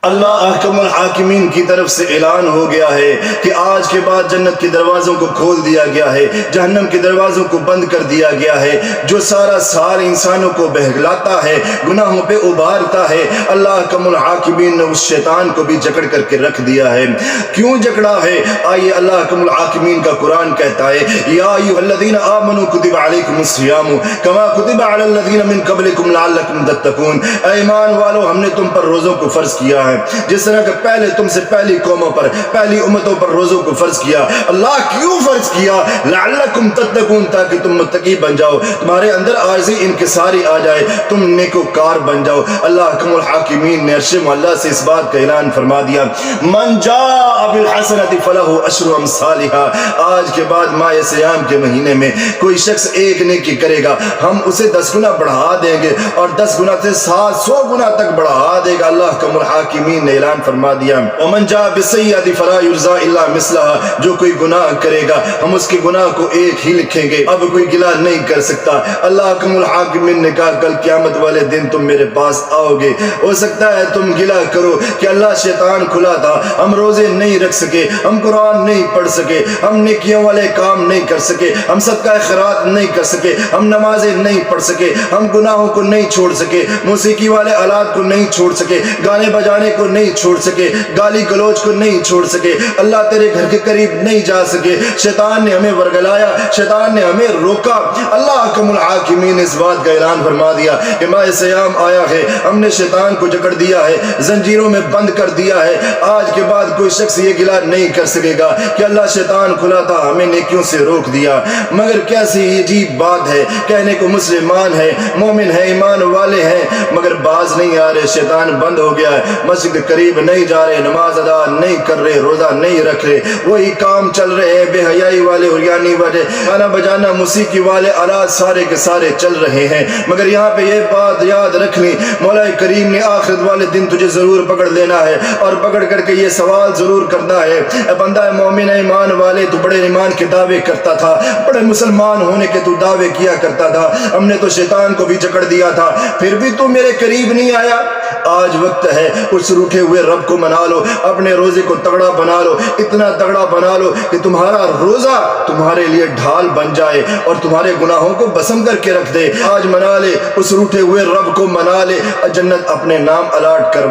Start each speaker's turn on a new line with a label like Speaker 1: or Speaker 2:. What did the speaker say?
Speaker 1: اللہ احکم الحاکمین کی طرف سے اعلان ہو گیا ہے کہ آج کے بعد جنت کے دروازوں کو کھول دیا گیا ہے، جہنم کے دروازوں کو بند کر دیا گیا ہے۔ جو سارا سال انسانوں کو بہلاتا ہے، گناہوں پہ ابھارتا ہے، اللہ احکم الحاکمین نے اس شیطان کو بھی جکڑ کر کے رکھ دیا ہے۔ کیوں جکڑا ہے؟ آئیے اللہ احکم الحاکمین کا قرآن کہتا ہے یا ایھا الذین آمنوا کتب علیکم الصیام کما کتب علی الذین من قبلکم لعلکم تتقون۔ اے ایمان والو، ہم نے تم پر روزوں کو فرض کیا ہے جس طرح کہ پہلے تم سے پہلی قوموں پر، پہلی امتوں پر روزوں کو فرض کیا۔ اللہ کیوں فرض کیا؟ لعلکم تتقون، تاکہ تم متقی بن جاؤ، تمہارے اندر عاجزی انکساری آ جائے، تم نیکوکار بن جاؤ۔ اللہ احکم الحاکمین نے عرش معلیٰ سے اس بات کا اعلان فرما دیا من جاء بالحسنۃ فلہ عشر امثالھا۔ آج کے بعد ماہ صیام کے مہینے میں کوئی شخص ایک نیکی کرے گا، ہم اسے 10 گنا بڑھا دیں گے، اور 10 گنا سے 700 گنا تک بڑھا دے گا۔ اللہ احکم الحاکمین نے اعلان فرما دیا ومن جاء بالسیئۃ فلا یجزی الا مثلھا۔ جو کوئی گناہ کرے گا ہم اس کے گناہ کو ایک ہی لکھیں گے، اب کوئی گلہ نہیں کر سکتا۔ اللہ احکم الحاکمین نے کہا کل قیامت والے دن تم میرے پاس آؤ گے، ہو سکتا ہے تم گلہ کرو کہ اللہ شیطان کھلا تھا، ہم روزے نہیں رکھ سکے، ہم قرآن نہیں پڑھ سکے، ہم نیکیوں والے کام نہیں کر سکے، ہم صدقہ خیرات نہیں کر سکے، ہم نمازیں نہیں پڑھ سکے، ہم گناہوں کو نہیں چھوڑ سکے، موسیقی والے آلات کو نہیں چھوڑ سکے، گانے بجانے کو نہیں چھوڑ سکے، گالی گلوچ کو نہیں چھوڑ سکے، اللہ تیرے گھر کے قریب نہیں جا سکے۔ شیطان نے ہمیں ورگلایا، شیطان نے ہمیں روکا۔ اللہ احکم الحاکمین نے اس بات کا اعلان فرما دیا کہ ماہ صیام آیا ہے، ہم نے شیطان کو جکڑ دیا ہے، زنجیروں میں بند کر دیا ہے۔ آج کے بعد کوئی شخص یہ گلہ نہیں کر سکے گا کہ اللہ شیطان کھلا تھا، ہمیں نیکیوں سے روک دیا۔ مگر کیسی عجیب بات ہے، کہنے کو مسلمان ہے، مومن ہے، ایمان والے ہیں، مگر باز نہیں آ رہے، شیطان بند ہو گیا ہے، مسجد قریب نہیں جا رہے، نماز ادا نہیں کر رہے، روزہ نہیں رکھ رہے، وہی کام چل رہے ہیں، بے حیائی والے، عریانی والے، گانا بجانا، موسیقی والے آلات سارے کے سارے چل رہے ہیں۔ مگر یہاں پہ یہ بات یاد رکھنی، مولا کریم نے آخرت والے دن تجھے ضرور پکڑ لینا ہے، اور پکڑ کر کے یہ سوال ضرور کرنا ہے اے بندہ مومن ایمان والے، تو بڑے ایمان کے دعوے کرتا تھا، بڑے مسلمان ہونے کے تو دعوے کیا کرتا تھا، ہم نے تو شیطان کو بھی جکڑ دیا تھا، پھر بھی تو میرے قریب نہیں آیا۔ آج وقت ہے اس روٹھے ہوئے رب کو منا لو، اپنے روزے کو تگڑا بنا لو، اتنا تگڑا بنا لو کہ تمہارا روزہ تمہارے لیے ڈھال بن جائے اور تمہارے گناہوں کو بسم کر کے رکھ دے۔ آج منا لے اس روٹھے ہوئے رب کو، منا لے، جنت اپنے نام الاٹ کر